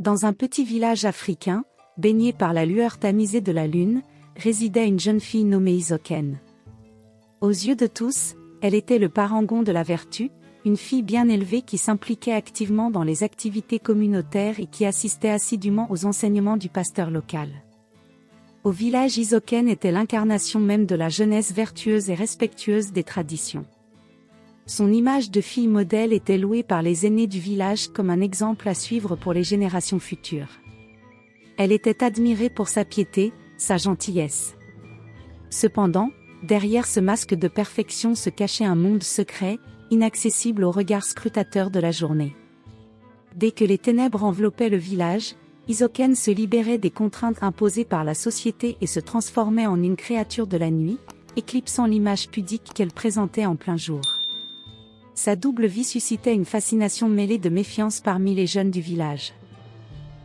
Dans un petit village africain, baigné par la lueur tamisée de la lune, résidait une jeune fille nommée Isoken. Aux yeux de tous, elle était le parangon de la vertu, une fille bien élevée qui s'impliquait activement dans les activités communautaires et qui assistait assidûment aux enseignements du pasteur local. Au village, Isoken était l'incarnation même de la jeunesse vertueuse et respectueuse des traditions. Son image de fille modèle était louée par les aînés du village comme un exemple à suivre pour les générations futures. Elle était admirée pour sa piété, sa gentillesse. Cependant, derrière ce masque de perfection se cachait un monde secret, inaccessible au regard scrutateur de la journée. Dès que les ténèbres enveloppaient le village, Isoken se libérait des contraintes imposées par la société et se transformait en une créature de la nuit, éclipsant l'image pudique qu'elle présentait en plein jour. Sa double vie suscitait une fascination mêlée de méfiance parmi les jeunes du village.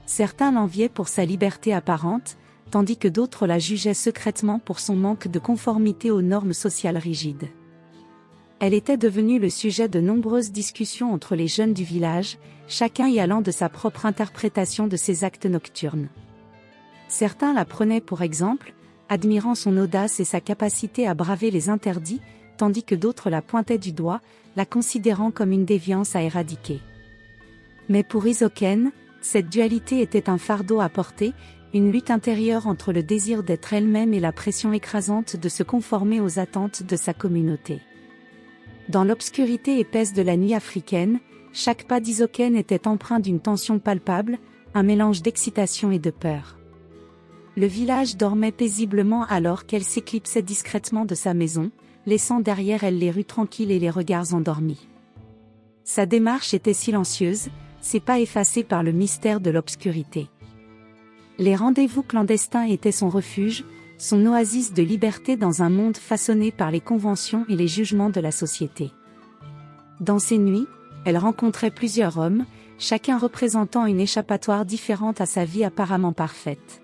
Certains l'enviaient pour sa liberté apparente, tandis que d'autres la jugeaient secrètement pour son manque de conformité aux normes sociales rigides. Elle était devenue le sujet de nombreuses discussions entre les jeunes du village, chacun y allant de sa propre interprétation de ses actes nocturnes. Certains la prenaient pour exemple, admirant son audace et sa capacité à braver les interdits, tandis que d'autres la pointaient du doigt, la considérant comme une déviance à éradiquer. Mais pour Isoken, cette dualité était un fardeau à porter, une lutte intérieure entre le désir d'être elle-même et la pression écrasante de se conformer aux attentes de sa communauté. Dans l'obscurité épaisse de la nuit africaine, chaque pas d'Isoken était empreint d'une tension palpable, un mélange d'excitation et de peur. Le village dormait paisiblement alors qu'elle s'éclipsait discrètement de sa maison, laissant derrière elle les rues tranquilles et les regards endormis. Sa démarche était silencieuse, ses pas effacés par le mystère de l'obscurité. Les rendez-vous clandestins étaient son refuge, son oasis de liberté dans un monde façonné par les conventions et les jugements de la société. Dans ces nuits, elle rencontrait plusieurs hommes, chacun représentant une échappatoire différente à sa vie apparemment parfaite.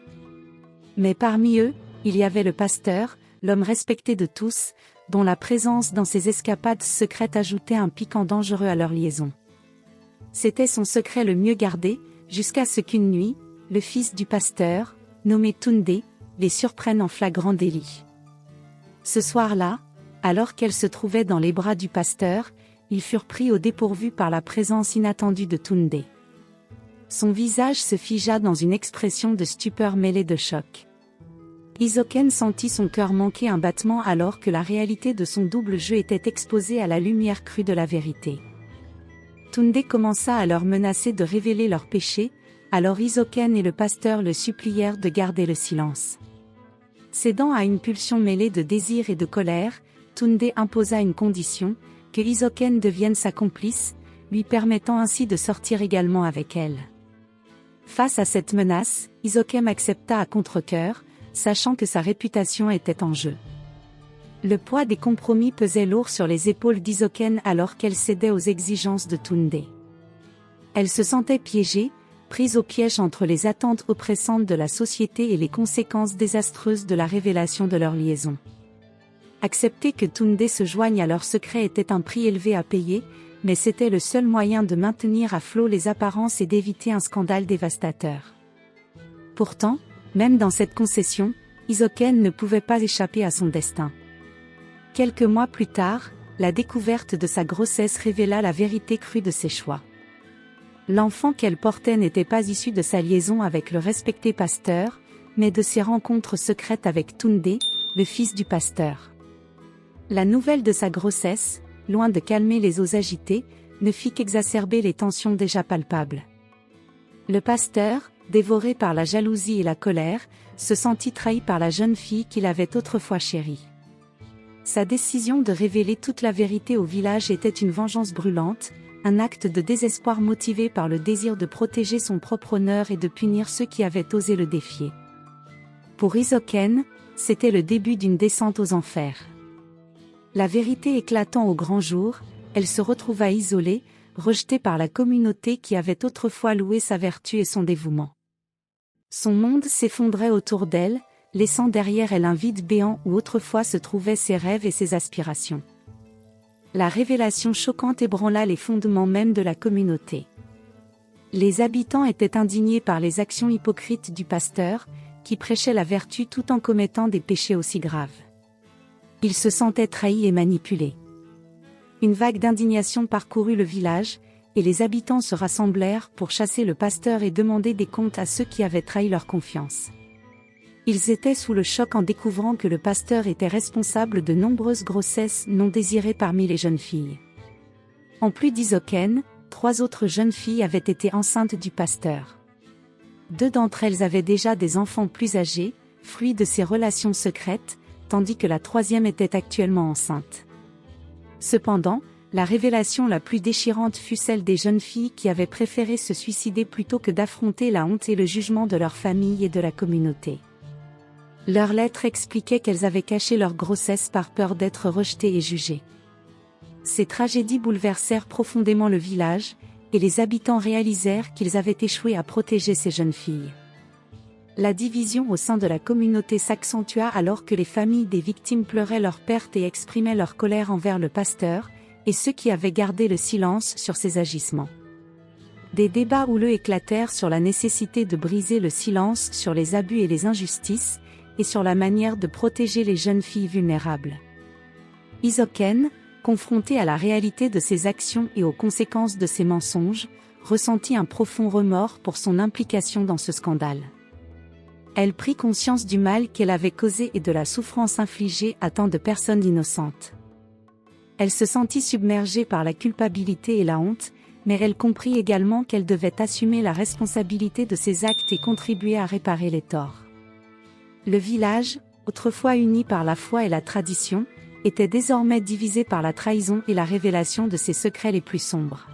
Mais parmi eux, il y avait le pasteur, l'homme respecté de tous, dont la présence dans ses escapades secrètes ajoutait un piquant dangereux à leur liaison. C'était son secret le mieux gardé, jusqu'à ce qu'une nuit, le fils du pasteur, nommé Tunde, les surprenne en flagrant délit. Ce soir-là, alors qu'elle se trouvait dans les bras du pasteur, ils furent pris au dépourvu par la présence inattendue de Tunde. Son visage se figea dans une expression de stupeur mêlée de choc. Isoken sentit son cœur manquer un battement alors que la réalité de son double jeu était exposée à la lumière crue de la vérité. Tunde commença à leur menacer de révéler leurs péchés, alors Isoken et le pasteur le supplièrent de garder le silence. Cédant à une pulsion mêlée de désir et de colère, Tunde imposa une condition, que Isoken devienne sa complice, lui permettant ainsi de sortir également avec elle. Face à cette menace, Isoken accepta à contre-cœur, sachant que sa réputation était en jeu. Le poids des compromis pesait lourd sur les épaules d'Isoken alors qu'elle cédait aux exigences de Tunde. Elle se sentait piégée, prise au piège entre les attentes oppressantes de la société et les conséquences désastreuses de la révélation de leur liaison. Accepter que Tunde se joigne à leur secret était un prix élevé à payer, mais c'était le seul moyen de maintenir à flot les apparences et d'éviter un scandale dévastateur. Pourtant, même dans cette concession, Isoken ne pouvait pas échapper à son destin. Quelques mois plus tard, la découverte de sa grossesse révéla la vérité crue de ses choix. L'enfant qu'elle portait n'était pas issu de sa liaison avec le respecté pasteur, mais de ses rencontres secrètes avec Tunde, le fils du pasteur. La nouvelle de sa grossesse, loin de calmer les eaux agitées, ne fit qu'exacerber les tensions déjà palpables. Le pasteur, dévoré par la jalousie et la colère, se sentit trahi par la jeune fille qu'il avait autrefois chérie. Sa décision de révéler toute la vérité au village était une vengeance brûlante, un acte de désespoir motivé par le désir de protéger son propre honneur et de punir ceux qui avaient osé le défier. Pour Isoken, c'était le début d'une descente aux enfers. La vérité éclatant au grand jour, elle se retrouva isolée, rejetée par la communauté qui avait autrefois loué sa vertu et son dévouement. Son monde s'effondrait autour d'elle, laissant derrière elle un vide béant où autrefois se trouvaient ses rêves et ses aspirations. La révélation choquante ébranla les fondements même de la communauté. Les habitants étaient indignés par les actions hypocrites du pasteur, qui prêchait la vertu tout en commettant des péchés aussi graves. Ils se sentaient trahis et manipulés. Une vague d'indignation parcourut le village, et les habitants se rassemblèrent pour chasser le pasteur et demander des comptes à ceux qui avaient trahi leur confiance. Ils étaient sous le choc en découvrant que le pasteur était responsable de nombreuses grossesses non désirées parmi les jeunes filles. En plus d'Isoken, 3 autres jeunes filles avaient été enceintes du pasteur. 2 d'entre elles avaient déjà des enfants plus âgés, fruits de ces relations secrètes, tandis que la 3e était actuellement enceinte. Cependant, la révélation la plus déchirante fut celle des jeunes filles qui avaient préféré se suicider plutôt que d'affronter la honte et le jugement de leur famille et de la communauté. Leurs lettres expliquaient qu'elles avaient caché leur grossesse par peur d'être rejetées et jugées. Ces tragédies bouleversèrent profondément le village, et les habitants réalisèrent qu'ils avaient échoué à protéger ces jeunes filles. La division au sein de la communauté s'accentua alors que les familles des victimes pleuraient leur perte et exprimaient leur colère envers le pasteur, et ceux qui avaient gardé le silence sur ses agissements. Des débats houleux éclatèrent sur la nécessité de briser le silence sur les abus et les injustices, et sur la manière de protéger les jeunes filles vulnérables. Isoken, confrontée à la réalité de ses actions et aux conséquences de ses mensonges, ressentit un profond remords pour son implication dans ce scandale. Elle prit conscience du mal qu'elle avait causé et de la souffrance infligée à tant de personnes innocentes. Elle se sentit submergée par la culpabilité et la honte, mais elle comprit également qu'elle devait assumer la responsabilité de ses actes et contribuer à réparer les torts. Le village, autrefois uni par la foi et la tradition, était désormais divisé par la trahison et la révélation de ses secrets les plus sombres.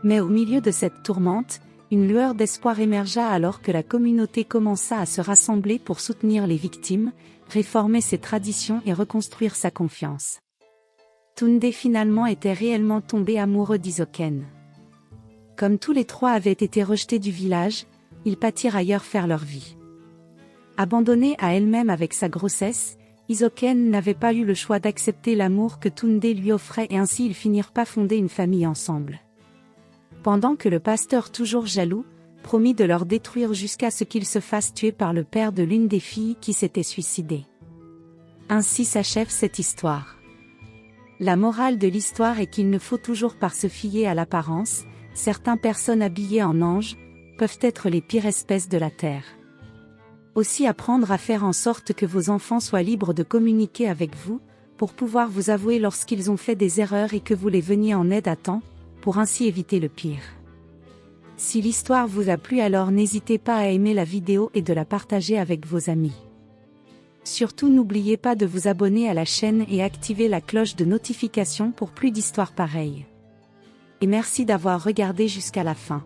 Mais au milieu de cette tourmente, une lueur d'espoir émergea alors que la communauté commença à se rassembler pour soutenir les victimes, réformer ses traditions et reconstruire sa confiance. Tunde finalement était réellement tombé amoureux d'Isoken. Comme tous les 3 avaient été rejetés du village, ils partirent ailleurs faire leur vie. Abandonnée à elle-même avec sa grossesse, Isoken n'avait pas eu le choix d'accepter l'amour que Tunde lui offrait et ainsi ils finirent par fonder une famille ensemble. Pendant que le pasteur, toujours jaloux, promit de leur détruire jusqu'à ce qu'ils se fassent tuer par le père de l'une des filles qui s'était suicidée. Ainsi s'achève cette histoire. La morale de l'histoire est qu'il ne faut toujours pas se fier à l'apparence, certaines personnes habillées en anges peuvent être les pires espèces de la terre. Aussi apprendre à faire en sorte que vos enfants soient libres de communiquer avec vous, pour pouvoir vous avouer lorsqu'ils ont fait des erreurs et que vous les veniez en aide à temps, pour ainsi éviter le pire. Si l'histoire vous a plu, alors n'hésitez pas à aimer la vidéo et de la partager avec vos amis. Surtout n'oubliez pas de vous abonner à la chaîne et activer la cloche de notification pour plus d'histoires pareilles. Et merci d'avoir regardé jusqu'à la fin.